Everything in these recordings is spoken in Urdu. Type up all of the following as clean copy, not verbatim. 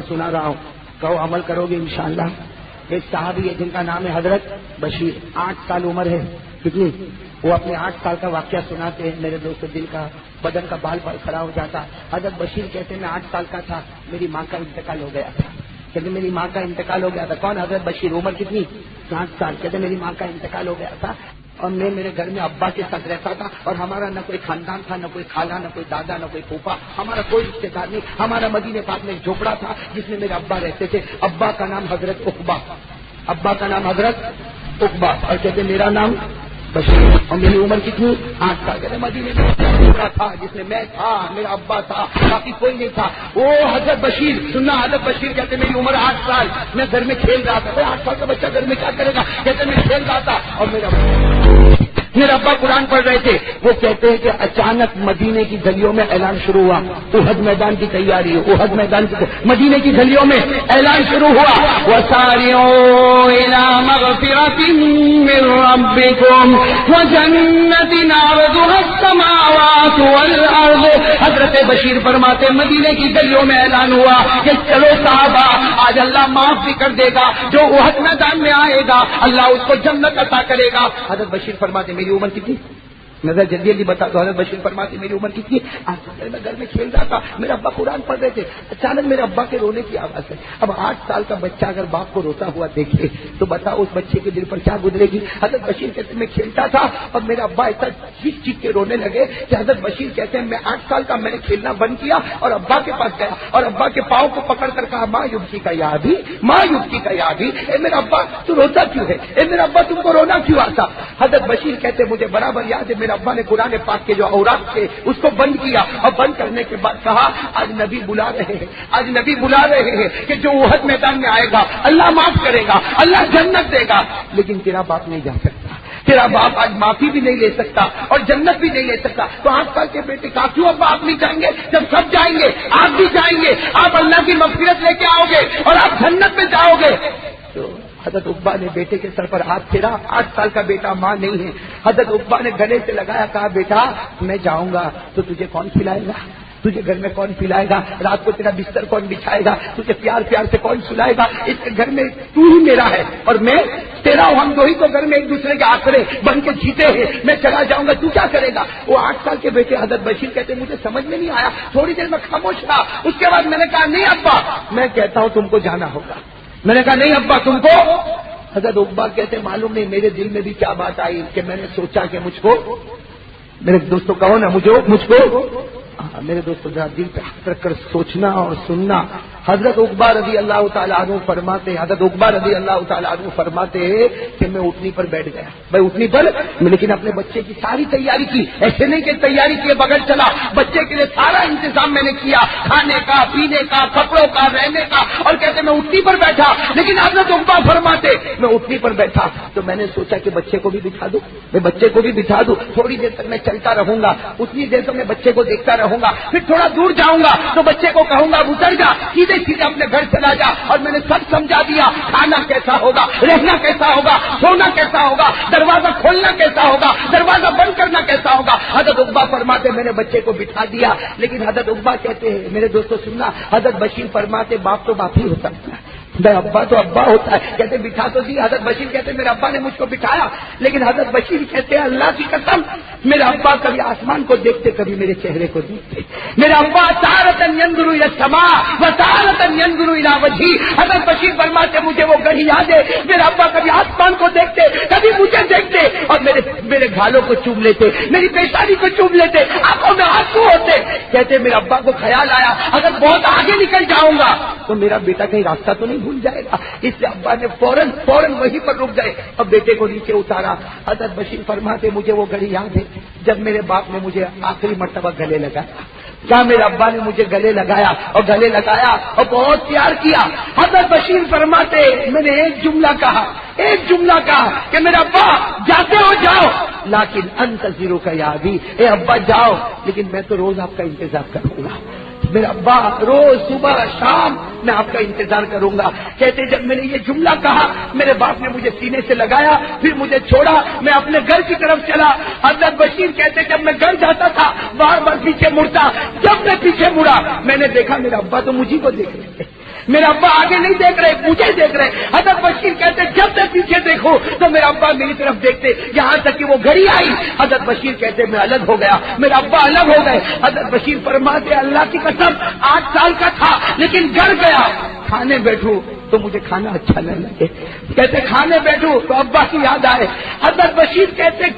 سنا رہا ہوں, کہو عمل کرو گے انشاءاللہ. ایک صحابی ہے جن کا نام ہے حضرت بشیر, 8 سال عمر ہے. کتنی؟ وہ اپنے 8 سال کا واقعہ سناتے ہیں. میرے دوست دل کا بدن کا بال بال کھڑا ہو جاتا. حضرت بشیر کہتے ہیں میں 8 سال کا تھا, میری ماں کا انتقال ہو گیا تھا. کہتے میری ماں کا انتقال ہو گیا تھا. کون؟ حضرت بشیر. عمر کتنی؟ 7 سال. کہتے میری ماں کا انتقال ہو گیا تھا اور میں میرے گھر میں ابا کے ساتھ رہتا تھا, اور ہمارا نہ کوئی خاندان تھا, نہ کوئی خالہ, نہ کوئی دادا, نہ کوئی پھوپھا, ہمارا کوئی رشتے دار نہیں. ہمارا مدینے پاک میں ایک جھوپڑا تھا جس میں میرے ابا رہتے تھے. ابا کا نام حضرت عقبہ, ابا کا نام حضرت عقبہ, اور کہتے میرا نام بشیر, اور میری عمر کتنی؟ 8 سال. کہتے مدینے میں جھوپڑا تھا جس میں میں تھا, میرا ابا تھا, باقی کوئی نہیں تھا. وہ حضرت بشیر سننا, حضرت بشیر کہتے میری عمر 8 سال, میں گھر میں کھیل رہا تھا. 8 سال کا بچہ گھر میں کیا کرے گا؟ کہتے میں کھیل رہا تھا, اور میرا ابا قرآن پڑھ رہے تھے. وہ کہتے ہیں کہ اچانک مدینے کی گلیوں میں اعلان شروع ہوا, احد میدان کی تیاری ہے, احد میدان کی مدینے کی گلیوں میں اعلان شروع ہوا, وَسَارِعُوا إِلَىٰ مَغْفِرَةٍ مِّن رَّبِّكُمْ وَجَنَّةٍ عَرْضُهَا السَّمَاوَاتُ وَالْأَرْضُ. حضرت بشیر فرماتے مدینے کی گلیوں میں اعلان ہوا کہ چلو صحابہ, آج اللہ معاف بھی کر دے گا, جو احد میدان میں آئے گا اللہ اس کو جنت عطا کرے گا. حضرت بشیر فرماتے میری عمر کتنی؟ نظر جلدی جلدی بتا دو. حضرت بشیر فرماتے میری عمر کتنی؟ میں گھر میں کھیل رہا تھا, میرا ابا قرآن پڑھ رہے تھے, اچانک میرے ابا کے رونے کی آواز ہے. اب 8 سال کا بچہ اگر باپ کو روتا ہوا دیکھے تو بتاؤ اس بچے کے دل پر کیا گزرے گی. حضرت بشیر کہتے ہیں میں کھیلتا تھا اور میرا ابا ایسا چیخ چیخ کے رونے لگے کہ حضرت بشیر کہتے ہیں میں 8 سال کا میں نے کھیلنا بند کیا اور ابا کے پاس گیا, اور ابا کے پاؤں کو پکڑ کر کہا ماں یبکی کا یا ابی, ماں یبکی کا یا ابی, اے میرا ابا تو روتا کیوں ہے, اے میرا ابا تم کو رونا کیوں آتا. حضرت بشیر کہتے مجھے برابر یاد ہے میرا ابا نے قرآن پاک کے جو اوراق تھے اس کو بند کیا, اور بند کرنے کے بعد کہا آج نبی بلا رہے ہیں, آج نبی بلا رہے ہیں کہ جو احد میدان میں آئے گا اللہ معاف کرے گا, اللہ جنت دے گا, لیکن تیرا باپ نہیں جا سکتا, تیرا باپ آج معافی بھی نہیں لے سکتا اور جنت بھی نہیں لے سکتا. تو 8 سال کے بیٹے کہا کیوں ابا آپ نہیں جائیں گے؟ جب سب جائیں گے آپ بھی جائیں گے, آپ اللہ کی مغفرت لے کے آؤ گے اور آپ جنت میں جاؤ گے. تو حضرت عقبہ نے بیٹے کے سر پر ہاتھ پھیرا. 8 سال کا بیٹا ماں نہیں ہے. حضرت عقبہ نے گلے سے لگایا, کہا بیٹا میں جاؤں گا تو تجھے کون کھلائے گا, تجھے گھر میں کون پلائے گا, رات کو تیرا بستر کون بچھائے گا, تجھے پیار پیار سے کون سلائے گا, اس گھر میں تو ہی میرا ہے اور میں تیرا ہوں, ہم دو ہی تو گھر میں ایک دوسرے کے آسرے بن کے جیتے ہیں, میں چلا جاؤں گا تو کیا کرے گا. وہ 8 سال کے بیٹے حضرت بشیر کہتے مجھے سمجھ میں نہیں آیا, تھوڑی دیر میں خاموش رہا, اس کے بعد میں نے کہا نہیں ابا میں کہتا ہوں تم کو جانا ہوگا, میں نے کہا نہیں ابا تم کو. حضرت عقبہ کہتے معلوم نہیں میرے دل میں بھی کیا بات آئی کہ میں نے سوچا کہ مجھ کو, میرے دوستوں کہو نا مجھ کو میرے دوستوں ذرا دل پہ ہاتھ رکھ کر سوچنا اور سننا. حضرت عقبہ رضی اللہ تعالیٰ عنہ فرماتے, حضرت عقبہ رضی اللہ تعالیٰ عنہ فرماتے کہ میں اٹھنی پر بیٹھ گیا, میں اٹھنی پر, لیکن اپنے بچے کی ساری تیاری کی, ایسے نہیں کہ تیاری کیے بغیر چلا, بچے کے لیے سارا انتظام میں نے کیا, کھانے کا, پینے کا, کپڑوں کا, رہنے کا, اور کہتے میں اٹھنی پر بیٹھا. لیکن حضرت عقبہ فرماتے میں اٹھنی پر بیٹھا تو میں نے سوچا کہ بچے کو بھی بٹھا دوں, میں بچے کو بھی بٹھا دوں, تھوڑی دیر تک میں چلتا رہوں گا, اتنی دیر تک میں بچے کو دیکھتا رہوں گا, پھر تھوڑا دور جاؤں گا تو بچے کو کہوں گا اتر جا, سیدھے سیدھے اپنے گھر چلا جا, اور میں نے سب سمجھا دیا کھانا کیسا ہوگا, رہنا کیسا ہوگا, سونا کیسا ہوگا, دروازہ کھولنا کیسا ہوگا, دروازہ بند کرنا کیسا ہوگا. حضرت عقبہ فرماتے میں نے بچے کو بٹھا دیا. لیکن حضرت عقبہ کہتے ہیں میرے دوستوں سننا, حضرت بشیر فرماتے باپ تو باپ ہی ہوتا ہے, میں ابا تو ابا ہوتا ہے. کہتے بٹھا تو دی. حضرت بشیر کہتے میرے ابا نے مجھ کو بٹھایا, لیکن حضرت بشیر کہتے ہیں اللہ کی قسم میرے ابا کبھی آسمان کو دیکھتے, کبھی میرے چہرے کو دیکھتے. میرے ابا تارتن ينظر الى السماء وتارتن ينظر الى وجهي. حضرت بشیر فرماتے مجھے وہ گھڑی یاد ہے, میرے ابا کبھی آسمان کو دیکھتے, کبھی مجھے دیکھتے, اور میرے گھالوں کو چوم لیتے, میری پیشانی کو چوم لیتے, آنکھوں میں آنسو ہوتے. کہتے میرے ابا کو خیال آیا اگر بہت آگے نکل جاؤں گا تو میرا بیٹا کہیں راستہ تو نہیں بھول جائے گا, اس لیے ابا نے فوراً وہیں پر رک گئے اور بیٹے کو نیچے اتارا. حضرت بشیر فرماتے مجھے وہ گھڑی یاد ہے جب میرے باپ نے مجھے آخری مرتبہ گلے لگایا. کیا میرے ابا نے مجھے گلے لگایا اور بہت پیار کیا. حضرت بشیر فرماتے میں نے ایک جملہ کہا کہ میرا ابا جاتے ہو جاؤ, لیکن انتظروا کا یا ابی, اے ابا جاؤ لیکن میں تو روز آپ کا انتظار کروں گا. میرا ابا روز صبح شام میں آپ کا انتظار کروں گا. کہتے جب میں نے یہ جملہ کہا میرے باپ نے مجھے سینے سے لگایا, پھر مجھے چھوڑا, میں اپنے گھر کی طرف چلا. حضرت بشیر کہتے جب میں گھر جاتا تھا بار بار پیچھے مڑتا, جب میں پیچھے مڑا میں نے دیکھا میرا ابا تو مجھے کو دیکھ رہے تھے, میرے ابا آگے نہیں دیکھ رہے، مجھے دیکھ رہے۔ حضرت بشیر کہتے جب میں پیچھے دیکھوں تو میرا ابا میری طرف دیکھتے، یہاں تک کہ وہ گھڑی آئی۔ حضرت بشیر کہتے میں الگ ہو گیا، میرا ابا الگ ہو گئے۔ حضرت بشیر فرماتے اللہ کی قسم 8 سال کا تھا لیکن گھر گیا، کھانے بیٹھوں تو مجھے کھانا اچھا نہ لگے، کہتے کھانے بیٹھوں تو ابا کی یاد آئے۔ حضرت بشیر کہتے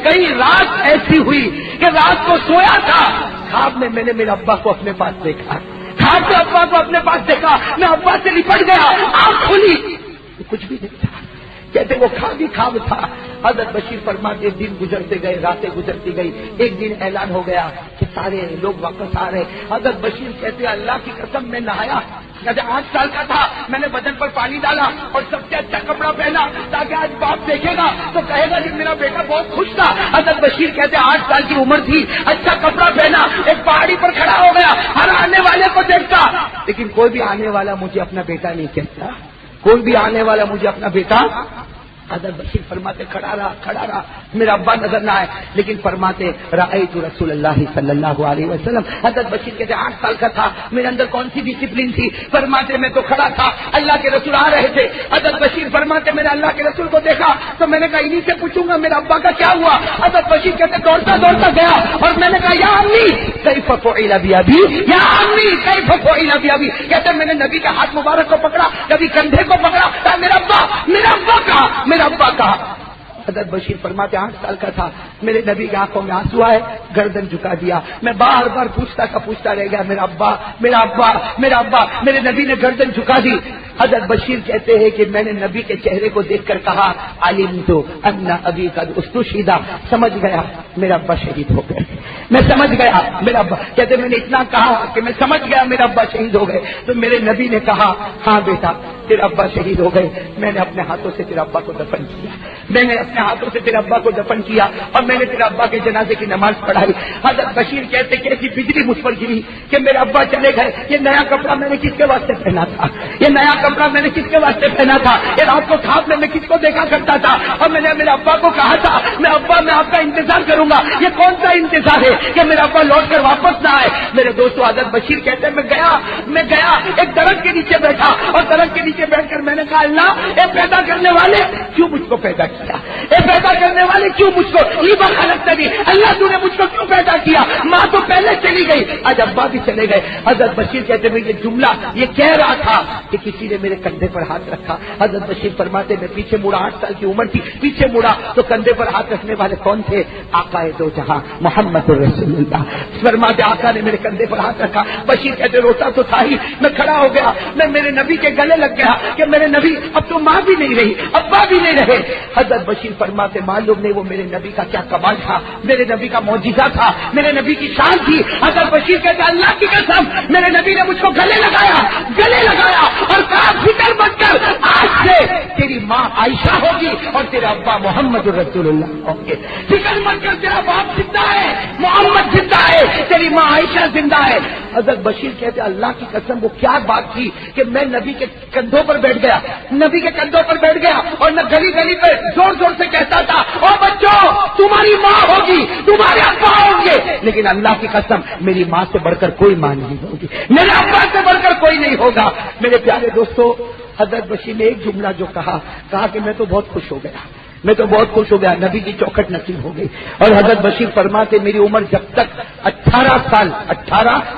کئی رات ایسی ہوئی کہ رات کو سویا تھا، خواب میں نے میرے ابا کو اپنے پاس دیکھا، خواب میں ابا کو اپنے پاس دیکھا، میں ابا سے لپٹ گیا، آنکھ کھلی کچھ بھی نہیں تھا، کہتے وہ خواب تھا۔ حضرت بشیر فرماتے دن گزرتے گئے، راتیں گزرتی گئی، ایک دن اعلان ہو گیا کہ سارے لوگ واپس آ رہے۔ حضرت بشیر کہتے اللہ کی قسم میں نہایا، کہتے 8 سال کا تھا، میں نے بدن پر پانی ڈالا اور سب سے اچھا کپڑا پہنا تاکہ آج باپ دیکھے گا تو کہے گا کہ میرا بیٹا بہت خوش تھا۔ حضرت بشیر کہتے 8 سال کی عمر تھی، اچھا کپڑا پہنا، ایک پہاڑی پر کھڑا ہو گیا، ہر آنے والے کو دیکھتا، لیکن کوئی بھی آنے والا مجھے اپنا بیٹا نہیں کہتا، کوئی بھی آنے والا مجھے اپنا بیٹا۔ حضرت بشیر فرماتے کھڑا رہا، میرا ابا نظر نہ آئے، لیکن فرماتے رأیت رسول اللہ صلی اللہ علیہ وسلم۔ حضرت بشیر کہتے 8 سال کا تھا، میرے اندر کون سی ڈسپلن تھی، فرماتے میں تو کھڑا تھا، اللہ کے رسول آ رہے تھے۔ حضرت بشیر فرماتے میں نے اللہ کے رسول کو دیکھا تو میں نے کہا انہی سے پوچھوں گا میرا ابا کا کیا ہوا۔ حضرت بشیر کہتے دوڑتا گیا اور میں نے کہا یا امی کیف فعل بی، یا امی کیف فعل بی، کہتے میں نے نبی کے ہاتھ مبارک کو پکڑا، کبھی کندھے کو پکڑا، میرا ابا کہا۔ حضرت بشیر فرماتے 8 سال کا تھا، میرے نبی کی آنکھوں میں آنسو آئے، گردن جھکا دیا، میں بار بار پوچھتا رہ گیا میرا ابا، میرے نبی نے گردن جھکا دی۔ حضرت بشیر کہتے ہیں کہ میں نے نبی کے چہرے کو دیکھ کر کہا علمت ان ابی قد استشهد، سمجھ گیا میرا ابا شہید ہو گئے، میں سمجھ گیا میرا ابا، کہتے میں نے اتنا کہا کہ میں سمجھ گیا میرا ابا شہید ہو گئے، تو میرے نبی نے کہا ہاں بیٹا تیرے ابا شہید ہو گئے، میں نے اپنے ہاتھوں سے تیرے ابا کو دفن کیا، اور میں نے تیرے ابا کے جنازے کی نماز پڑھائی۔ حضرت بشیر کہتے کہ ایسی بجلی مجھ پر گری کہ میرے ابا چلے گئے، یہ نیا کپڑا میں نے کس کے واسطے پہنا تھا، یہ رات کو خواب میں کس کو دیکھا کرتا تھا، اور میں نے میرے ابا کو کہا تھا میں آپ کا انتظار کروں گا، یہ کون سا انتظار ہے کہ میرا ابا لوٹ کر واپس نہ آئے۔ میرے دوستو حضرت بشیر کہتے ہیں میں گیا ایک درخت کے نیچے بیٹھا، اور درخت کے نیچے بیٹھ کر میں نے کہا اللہ اے پیدا کرنے والے کیوں مجھ کو پیدا کیا، اے پیدا کرنے والے کیوں مجھ کو خلقتنی، اللہ تو نے مجھ کو کیوں پیدا کیا، ماں تو پہلے چلی گئی، آج ابا بھی چلے گئے۔ حضرت بشیر کہتے ہیں یہ جملہ یہ کہہ رہا تھا کہ کسی نے میرے کندھے پر ہاتھ رکھا۔ حضرت بشیر فرماتے میں پیچھے مڑا، 8 سال کی عمر تھی، پیچھے مڑا تو کندھے پر ہاتھ رکھنے والے کون تھے، آقا دو جہاں محمد رسول اللہ۔ فرماتے آقا نے میرے کندھے پر ہاتھ رکھا، بشیر کہتے روتا تو تھا ہی، میں کھڑا ہو گیا، میں میرے نبی کے گلے لگ گیا کہ میرے نبی اب تو ماں بھی نہیں رہی، ابا بھی نہیں رہے۔ حضرت بشیر فرماتے معلوم نہیں وہ میرے نبی کا کیا کمال تھا، میرے نبی کا معجزہ تھا، میرے نبی کی شان تھی۔ حضرت بشیر کہتے اللہ کی قسم میرے نبی نے مجھ کو گلے لگایا اور کہا فکر مت کر، آج سے تیری ماں عائشہ ہوگی اور تیرا ابا محمد رسول اللہ ہوں گے، فکر مت کر، تیرا باپ زندہ ہے، محمد زندہ ہے، تیری ماں عائشہ زندہ ہے۔ حضرت بشیر کہتے اللہ کی قسم وہ کیا بات تھی کہ میں نبی کے کندھوں پر بیٹھ گیا اور میں گلی پہ زور سے کہتا تھا او بچوں تمہاری ماں ہوگی، تمہارے ابا ہوں گے، لیکن اللہ کی قسم میری ماں سے بڑھ کر کوئی ماں نہیں ہوگی، میرے ابا سے بڑھ کر کوئی نہیں ہوگا۔ میرے پیارے دوستو حضرت بشیر نے ایک جملہ جو کہا کہ میں تو بہت خوش ہو گیا، نبی کی چوکھٹ نصیب ہو گئی۔ اور حضرت بشیر فرماتے میری عمر جب تک 18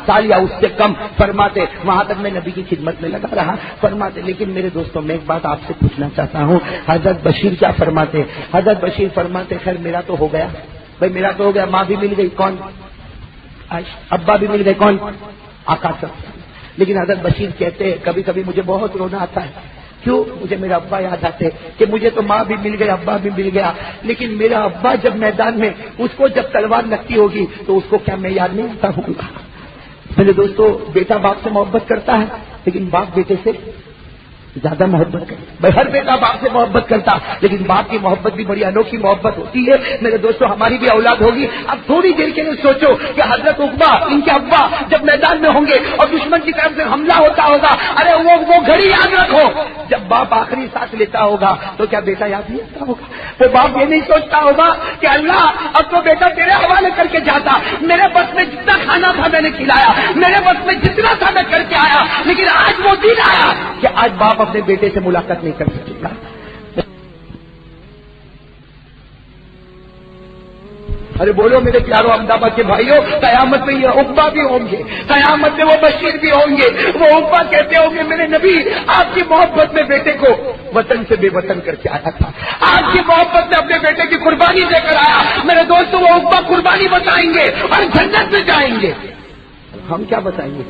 سال یا اس سے کم، فرماتے وہاں تک میں نبی کی خدمت میں لگا رہا، فرماتے لیکن میرے دوستوں میں ایک بات آپ سے پوچھنا چاہتا ہوں، حضرت بشیر کیا فرماتے؟ حضرت بشیر فرماتے خیر میرا تو ہو گیا، ماں بھی مل گئی، کون؟ ابا بھی مل گئے، کون؟ آقا سب۔ لیکن حضرت بشیر کہتے ہیں کبھی کبھی مجھے بہت رونا آتا ہے، کیوں؟ مجھے میرا ابا یاد آتے کہ مجھے تو ماں بھی مل گئی، ابا بھی مل گیا، لیکن میرا ابا جب میدان میں اس کو جب تلوار لگتی ہوگی تو اس کو کیا میں یاد نہیں آتا ہوں گا؟ میرے دوستو بیٹا باپ سے محبت کرتا ہے لیکن باپ بیٹے سے زیادہ محبت کرے. بھائی ہر بیٹا باپ سے محبت کرتا، لیکن باپ کی محبت بھی بڑی انوکھی محبت ہوتی ہے. میرے دوستوں ہماری بھی اولاد ہوگی. اب تھوڑی دیر کے لیے سوچو کہ حضرت عقبہ ان کے ابا جب میدان میں ہوں گے اور دشمن کی طرف سے حملہ ہوتا ہوگا، ارے وہ گھڑی یاد رکھو جب باپ آخری سانس لیتا ہوگا تو کیا بیٹا یاد نہیں رکھتا ہوگا؟ وہ باپ یہ نہیں سوچتا ہوگا کہ اللہ اب تو بیٹا تیرے حوالے کر کے جاتا، میرے بس میں جتنا کھانا تھا میں نے کھلایا، میرے بس میں جتنا تھا میں کر کے آیا، لیکن آج وہ دن آیا کہ آج باپ اپنے بیٹے سے ملاقات نہیں کر سکے گا. ارے بولو میرے پیاروں احمد آباد کے بھائیوں، قیامت میں یہ عقبہ بھی ہوں گے، قیامت میں وہ بشیر بھی ہوں گے. وہ عقبہ کہتے ہوں گے میرے نبی آپ کی محبت میں بیٹے کو وطن سے بے وطن کر کے آیا تھا، آپ کی محبت میں اپنے بیٹے کی قربانی دے کر آیا. میرے دوستوں وہ عقبہ قربانی بتائیں گے اور جنت میں جائیں گے. ہم کیا بتائیں گے؟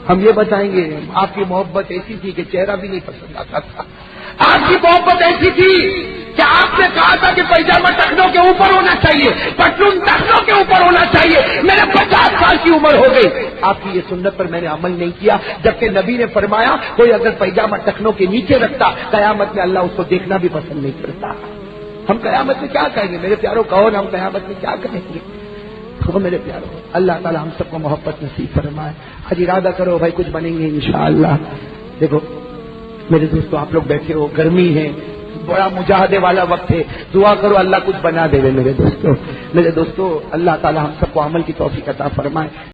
ہم یہ بتائیں گے آپ کی محبت ایسی تھی کہ چہرہ بھی نہیں پسند آتا تھا، آپ کی محبت ایسی تھی کہ آپ نے کہا تھا کہ پیجامہ ٹخنوں کے اوپر ہونا چاہیے، پٹلون ٹخنوں کے اوپر ہونا چاہیے. میرے 50 سال کی عمر ہو گئی، آپ کی یہ سنت پر میں نے عمل نہیں کیا، جبکہ نبی نے فرمایا کوئی اگر پیجامہ ٹخنوں کے نیچے رکھتا قیامت میں اللہ اس کو دیکھنا بھی پسند نہیں کرتا. ہم قیامت میں کیا کہیں گے میرے پیاروں؟ کہو ہم قیامت میں کیا کہیں گے؟ تو میرے پیاروں اللہ تعالی ہم سب کو محبت نصیب فرمائے. آج ارادہ کرو بھائی کچھ بنیں گے انشاءاللہ. دیکھو میرے دوستوں آپ لوگ بیٹھے ہو، گرمی ہے، بڑا مجاہدے والا وقت ہے، دعا کرو اللہ کچھ بنا دے. میرے دوستوں اللہ تعالی ہم سب کو عمل کی توفیق عطا فرمائے.